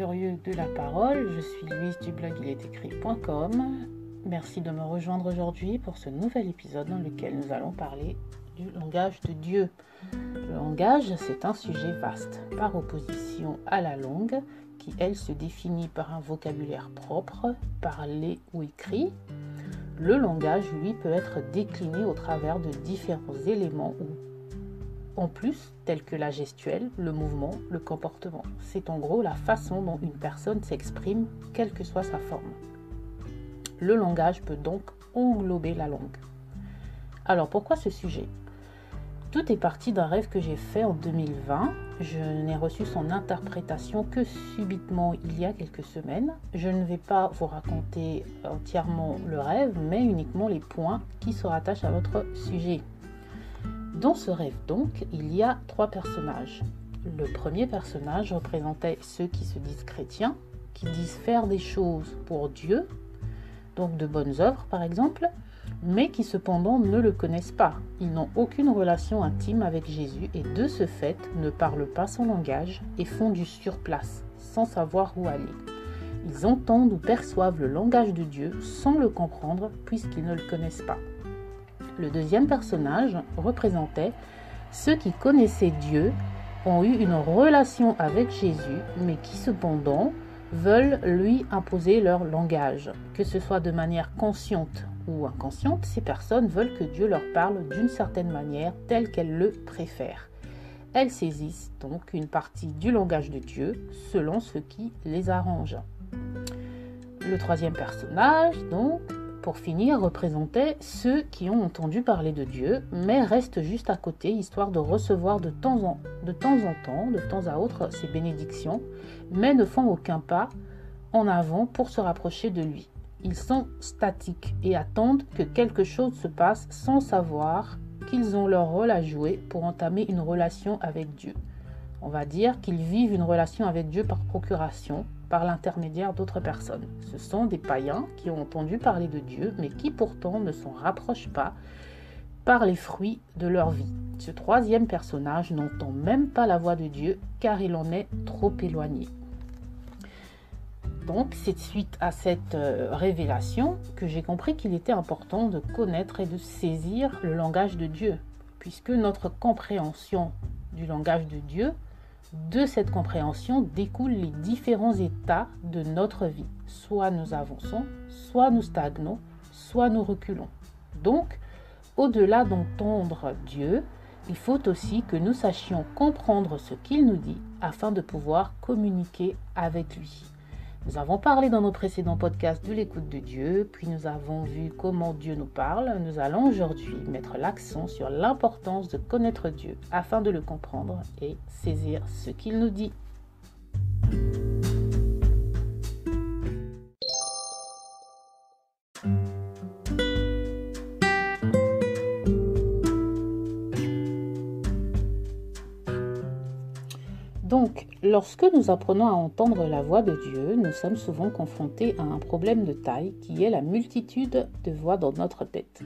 curieux de la parole, je suis Louise du blog ilestécrit.com. Merci de me rejoindre aujourd'hui pour ce nouvel épisode dans lequel nous allons parler du langage de Dieu. Le langage, c'est un sujet vaste, par opposition à la langue, qui elle se définit par un vocabulaire propre, parlé ou écrit. Le langage, lui, peut être décliné au travers de différents éléments ou en plus, tels que la gestuelle, le mouvement, le comportement. C'est en gros la façon dont une personne s'exprime, quelle que soit sa forme. Le langage peut donc englober la langue. Alors pourquoi ce sujet ? Tout est parti d'un rêve que j'ai fait en 2020. Je n'ai reçu son interprétation que subitement il y a quelques semaines. Je ne vais pas vous raconter entièrement le rêve, mais uniquement les points qui se rattachent à notre sujet. Dans ce rêve donc, il y a 3 personnages. Le premier personnage représentait ceux qui se disent chrétiens, qui disent faire des choses pour Dieu, donc de bonnes œuvres par exemple, mais qui cependant ne le connaissent pas. Ils n'ont aucune relation intime avec Jésus et de ce fait ne parlent pas son langage et font du surplace, sans savoir où aller. Ils entendent ou perçoivent le langage de Dieu sans le comprendre puisqu'ils ne le connaissent pas. Le deuxième personnage représentait ceux qui connaissaient Dieu, ont eu une relation avec Jésus, mais qui cependant veulent lui imposer leur langage. Que ce soit de manière consciente ou inconsciente, ces personnes veulent que Dieu leur parle d'une certaine manière, telle qu'elles le préfèrent. Elles saisissent donc une partie du langage de Dieu selon ce qui les arrange. Le troisième personnage, donc, pour finir, représentait ceux qui ont entendu parler de Dieu, mais restent juste à côté, histoire de recevoir de temps à autre, ses bénédictions, mais ne font aucun pas en avant pour se rapprocher de lui. Ils sont statiques et attendent que quelque chose se passe sans savoir qu'ils ont leur rôle à jouer pour entamer une relation avec Dieu. On va dire qu'ils vivent une relation avec Dieu par procuration, par l'intermédiaire d'autres personnes. Ce sont des païens qui ont entendu parler de Dieu, mais qui pourtant ne s'en rapprochent pas par les fruits de leur vie. Ce troisième personnage n'entend même pas la voix de Dieu, car il en est trop éloigné. Donc, c'est suite à cette révélation que j'ai compris qu'il était important de connaître et de saisir le langage de Dieu, puisque notre compréhension du langage de Dieu, de cette compréhension découlent les différents états de notre vie. Soit nous avançons, soit nous stagnons, soit nous reculons. Donc, au-delà d'entendre Dieu, il faut aussi que nous sachions comprendre ce qu'il nous dit afin de pouvoir communiquer avec lui. Nous avons parlé dans nos précédents podcasts de l'écoute de Dieu, puis nous avons vu comment Dieu nous parle. Nous allons aujourd'hui mettre l'accent sur l'importance de connaître Dieu afin de le comprendre et saisir ce qu'il nous dit. Donc, lorsque nous apprenons à entendre la voix de Dieu, nous sommes souvent confrontés à un problème de taille qui est la multitude de voix dans notre tête.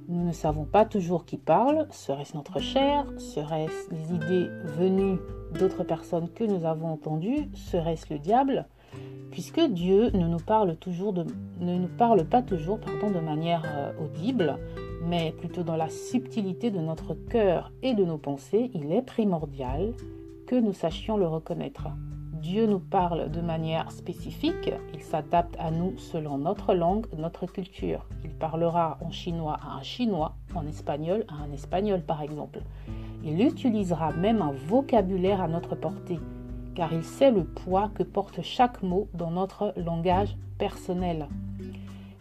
Nous ne savons pas toujours qui parle, serait-ce notre chair, serait-ce les idées venues d'autres personnes que nous avons entendues, serait-ce le diable ? Puisque Dieu ne nous parle pas toujours de manière audible, mais plutôt dans la subtilité de notre cœur et de nos pensées, il est primordial que nous sachions le reconnaître. Dieu nous parle de manière spécifique, il s'adapte à nous selon notre langue, notre culture. Il parlera en chinois à un chinois, en espagnol à un espagnol par exemple. Il utilisera même un vocabulaire à notre portée, car il sait le poids que porte chaque mot dans notre langage personnel.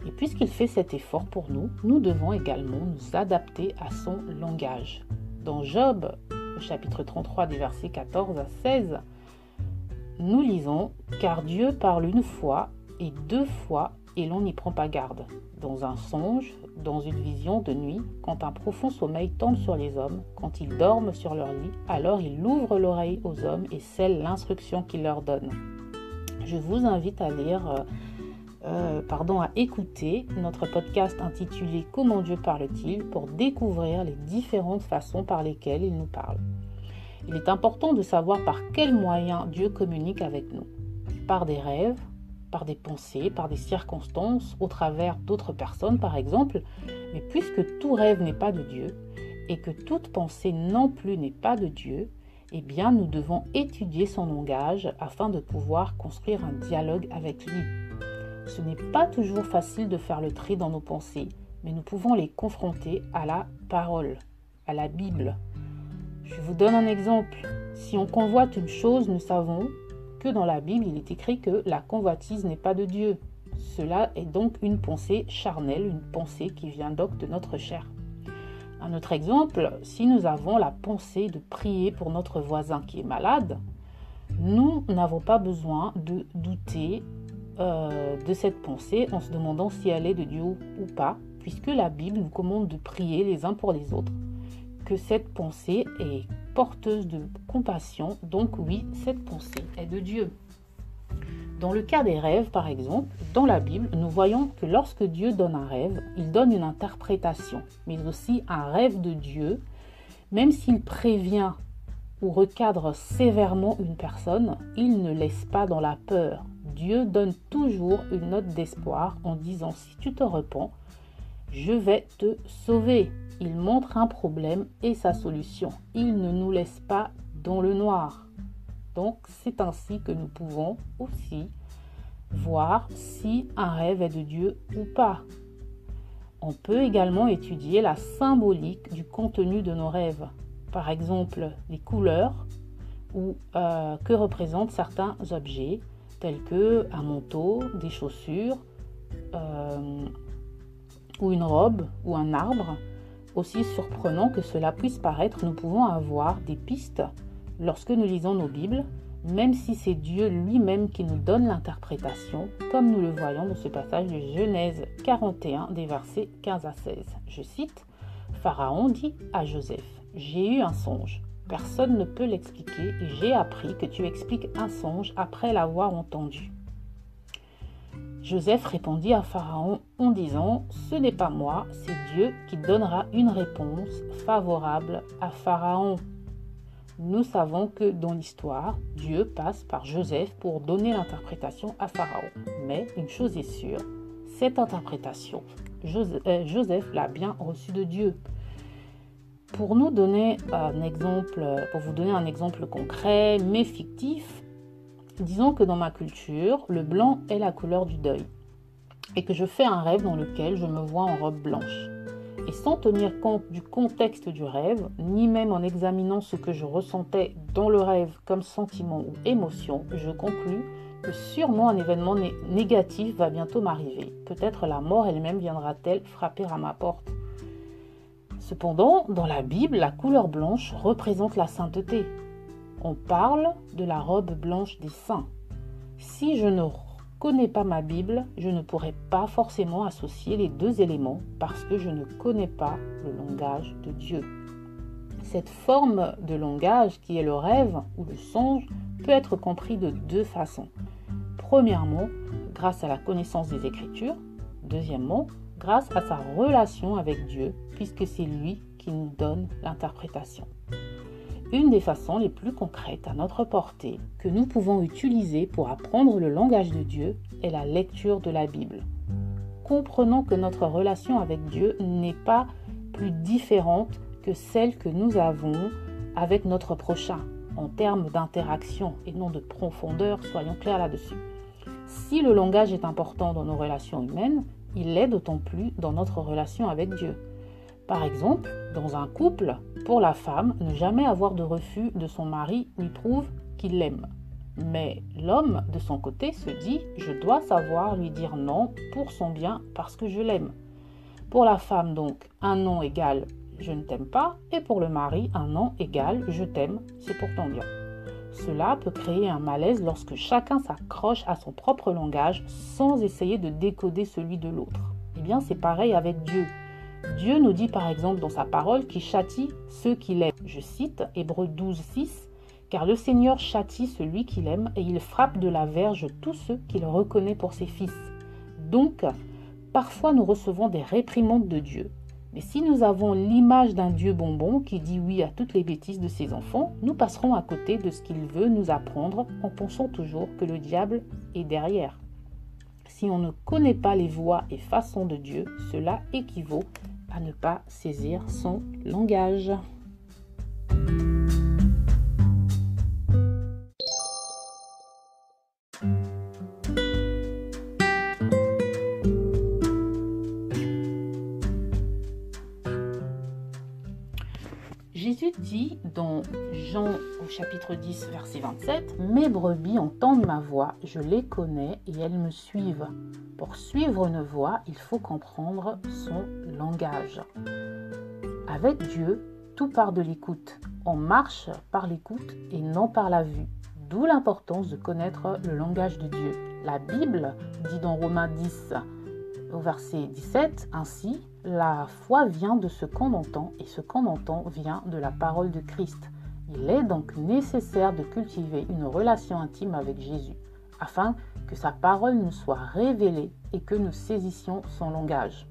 Et puisqu'il fait cet effort pour nous, nous devons également nous adapter à son langage. Dans Job, au chapitre 33 des versets 14 à 16, nous lisons « Car Dieu parle une fois et 2 fois et l'on n'y prend pas garde. Dans un songe, dans une vision de nuit, quand un profond sommeil tombe sur les hommes, quand ils dorment sur leur lit, alors il ouvre l'oreille aux hommes et scelle l'instruction qu'il leur donne. » Je vous invite à à écouter notre podcast intitulé « Comment Dieu parle-t-il » pour découvrir les différentes façons par lesquelles il nous parle. Il est important de savoir par quels moyens Dieu communique avec nous. par des rêves, par des pensées, par des circonstances, au travers d'autres personnes par exemple. Mais puisque tout rêve n'est pas de Dieu et que toute pensée non plus n'est pas de Dieu, eh bien nous devons étudier son langage afin de pouvoir construire un dialogue avec lui. Ce n'est pas toujours facile de faire le tri dans nos pensées, mais nous pouvons les confronter à la parole, à la Bible. Je vous donne un exemple. Si on convoite une chose, nous savons que dans la Bible, il est écrit que la convoitise n'est pas de Dieu. Cela est donc une pensée charnelle, une pensée qui vient donc de notre chair. Un autre exemple, si nous avons la pensée de prier pour notre voisin qui est malade, nous n'avons pas besoin de douter de cette pensée en se demandant si elle est de Dieu ou pas, puisque la Bible nous commande de prier les uns pour les autres, que cette pensée est porteuse de compassion, donc oui, cette pensée est de Dieu. Dans le cas des rêves, par exemple, dans la Bible, nous voyons que lorsque Dieu donne un rêve, il donne une interprétation, mais aussi un rêve de Dieu, même s'il prévient ou recadre sévèrement une personne, il ne laisse pas dans la peur. Dieu donne toujours une note d'espoir en disant « Si tu te repens, je vais te sauver ». Il montre un problème et sa solution. Il ne nous laisse pas dans le noir. Donc, c'est ainsi que nous pouvons aussi voir si un rêve est de Dieu ou pas. On peut également étudier la symbolique du contenu de nos rêves. Par exemple, les couleurs ou que représentent certains objets, tels que un manteau, des chaussures, ou une robe ou un arbre. Aussi surprenant que cela puisse paraître, nous pouvons avoir des pistes lorsque nous lisons nos Bibles, même si c'est Dieu lui-même qui nous donne l'interprétation, comme nous le voyons dans ce passage de Genèse 41, des versets 15 à 16. Je cite, « Pharaon dit à Joseph, « J'ai eu un songe. Personne ne peut l'expliquer et j'ai appris que tu expliques un songe après l'avoir entendu. » Joseph répondit à Pharaon en disant « Ce n'est pas moi, c'est Dieu qui donnera une réponse favorable à Pharaon. » Nous savons que dans l'histoire, Dieu passe par Joseph pour donner l'interprétation à Pharaon. Mais une chose est sûre, cette interprétation, Joseph l'a bien reçue de Dieu. Pour vous donner un exemple concret mais fictif, disons que dans ma culture, le blanc est la couleur du deuil et que je fais un rêve dans lequel je me vois en robe blanche. Et sans tenir compte du contexte du rêve, ni même en examinant ce que je ressentais dans le rêve comme sentiment ou émotion, je conclus que sûrement un événement négatif va bientôt m'arriver. Peut-être la mort elle-même viendra-t-elle frapper à ma porte. Cependant, dans la Bible, la couleur blanche représente la sainteté. On parle de la robe blanche des saints. Si je ne connais pas ma Bible, je ne pourrai pas forcément associer les deux éléments parce que je ne connais pas le langage de Dieu. Cette forme de langage qui est le rêve ou le songe peut être compris de deux façons. Premièrement, grâce à la connaissance des Écritures. Deuxièmement, grâce à sa relation avec Dieu, puisque c'est lui qui nous donne l'interprétation. Une des façons les plus concrètes à notre portée que nous pouvons utiliser pour apprendre le langage de Dieu est la lecture de la Bible. Comprenons que notre relation avec Dieu n'est pas plus différente que celle que nous avons avec notre prochain, en termes d'interaction et non de profondeur, soyons clairs là-dessus. Si le langage est important dans nos relations humaines, il l'est d'autant plus dans notre relation avec Dieu. Par exemple, dans un couple, pour la femme, ne jamais avoir de refus de son mari lui prouve qu'il l'aime. Mais l'homme, de son côté, se dit « Je dois savoir lui dire non pour son bien parce que je l'aime ». Pour la femme donc, un non égale « Je ne t'aime pas » et pour le mari, un non égale « Je t'aime, c'est pour ton bien ». Cela peut créer un malaise lorsque chacun s'accroche à son propre langage sans essayer de décoder celui de l'autre. Eh bien, c'est pareil avec Dieu. Dieu nous dit par exemple dans sa parole qu'il châtie ceux qu'il aime. Je cite Hébreux 12, 6, « Car le Seigneur châtie celui qu'il aime et il frappe de la verge tous ceux qu'il reconnaît pour ses fils. » Donc, parfois nous recevons des réprimandes de Dieu, Mais si nous avons l'image d'un Dieu bonbon qui dit oui à toutes les bêtises de ses enfants, nous passerons à côté de ce qu'il veut nous apprendre en pensant toujours que le diable est derrière. Si on ne connaît pas les voies et façons de Dieu, cela équivaut à ne pas saisir son langage. Jésus dit dans Jean au chapitre 10, verset 27, « Mes brebis entendent ma voix, je les connais et elles me suivent. Pour suivre une voix, il faut comprendre son langage. » Avec Dieu, tout part de l'écoute. On marche par l'écoute et non par la vue. D'où l'importance de connaître le langage de Dieu. La Bible dit dans Romains 10, au verset 17, ainsi, la foi vient de ce qu'on entend et ce qu'on entend vient de la parole de Christ. Il est donc nécessaire de cultiver une relation intime avec Jésus, afin que sa parole nous soit révélée et que nous saisissions son langage.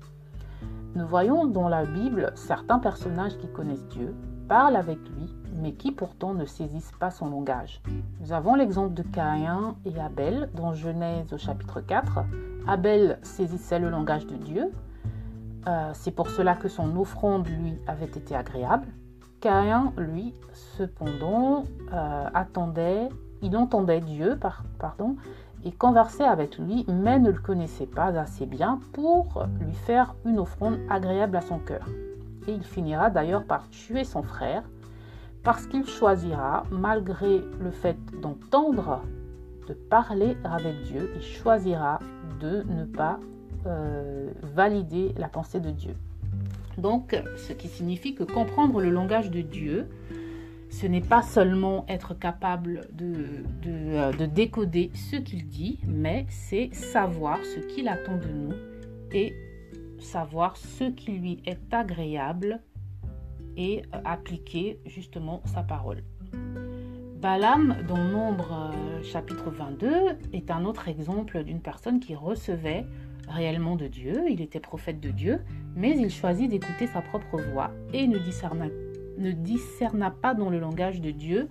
Nous voyons dans la Bible certains personnages qui connaissent Dieu, parlent avec lui, mais qui pourtant ne saisissent pas son langage. Nous avons l'exemple de Caïn et Abel dans Genèse au chapitre 4. Abel saisissait le langage de Dieu. C'est pour cela que son offrande, lui, avait été agréable. Caïn, lui, cependant, il entendait Dieu, et conversait avec lui, mais ne le connaissait pas assez bien pour lui faire une offrande agréable à son cœur. Et il finira d'ailleurs par tuer son frère, parce qu'il choisira, malgré le fait d'entendre, de parler avec Dieu, il choisira de ne pas valider la pensée de Dieu. Donc, ce qui signifie que comprendre le langage de Dieu, ce n'est pas seulement être capable de décoder ce qu'il dit, mais c'est savoir ce qu'il attend de nous et savoir ce qui lui est agréable et appliquer justement sa parole. Balaam, dans Nombre chapitre 22, est un autre exemple d'une personne qui recevait réellement de Dieu. Il était prophète de Dieu, mais il choisit d'écouter sa propre voix et ne discerna pas dans le langage de Dieu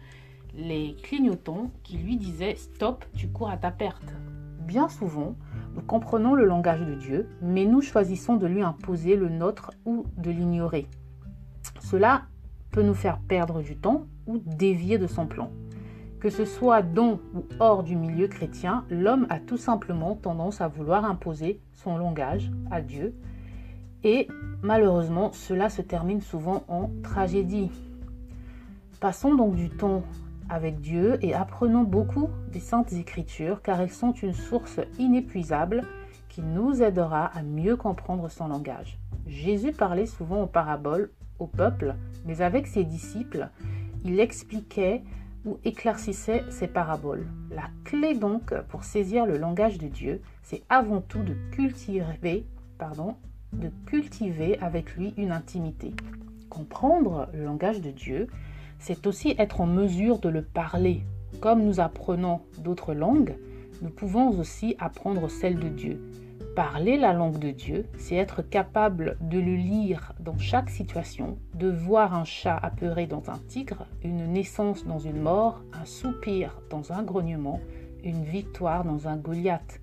les clignotants qui lui disaient « Stop, tu cours à ta perte ». Bien souvent, nous comprenons le langage de Dieu, mais nous choisissons de lui imposer le nôtre ou de l'ignorer. Cela peut nous faire perdre du temps ou dévier de son plan. Que ce soit dans ou hors du milieu chrétien, l'homme a tout simplement tendance à vouloir imposer son langage à Dieu et malheureusement, cela se termine souvent en tragédie. Passons donc du temps avec Dieu et apprenons beaucoup des Saintes Écritures car elles sont une source inépuisable qui nous aidera à mieux comprendre son langage. Jésus parlait souvent en paraboles au peuple, mais avec ses disciples, il expliquait ou éclaircissait ses paraboles. La clé donc pour saisir le langage de Dieu, c'est avant tout de cultiver avec lui une intimité. Comprendre le langage de Dieu, c'est aussi être en mesure de le parler. Comme nous apprenons d'autres langues, nous pouvons aussi apprendre celle de Dieu. Parler la langue de Dieu, c'est être capable de le lire dans chaque situation, de voir un chat apeuré dans un tigre, une naissance dans une mort, un soupir dans un grognement, une victoire dans un Goliath.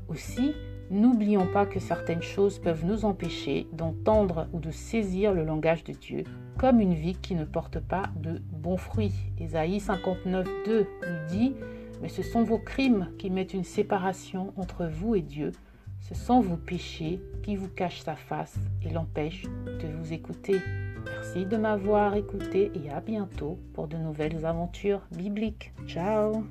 Aussi, n'oublions pas que certaines choses peuvent nous empêcher d'entendre ou de saisir le langage de Dieu, comme une vie qui ne porte pas de bons fruits. Ésaïe 59:2 nous dit « Mais ce sont vos crimes qui mettent une séparation entre vous et Dieu. Ce sont vos péchés qui vous cachent sa face et l'empêchent de vous écouter. » Merci de m'avoir écouté et à bientôt pour de nouvelles aventures bibliques. Ciao!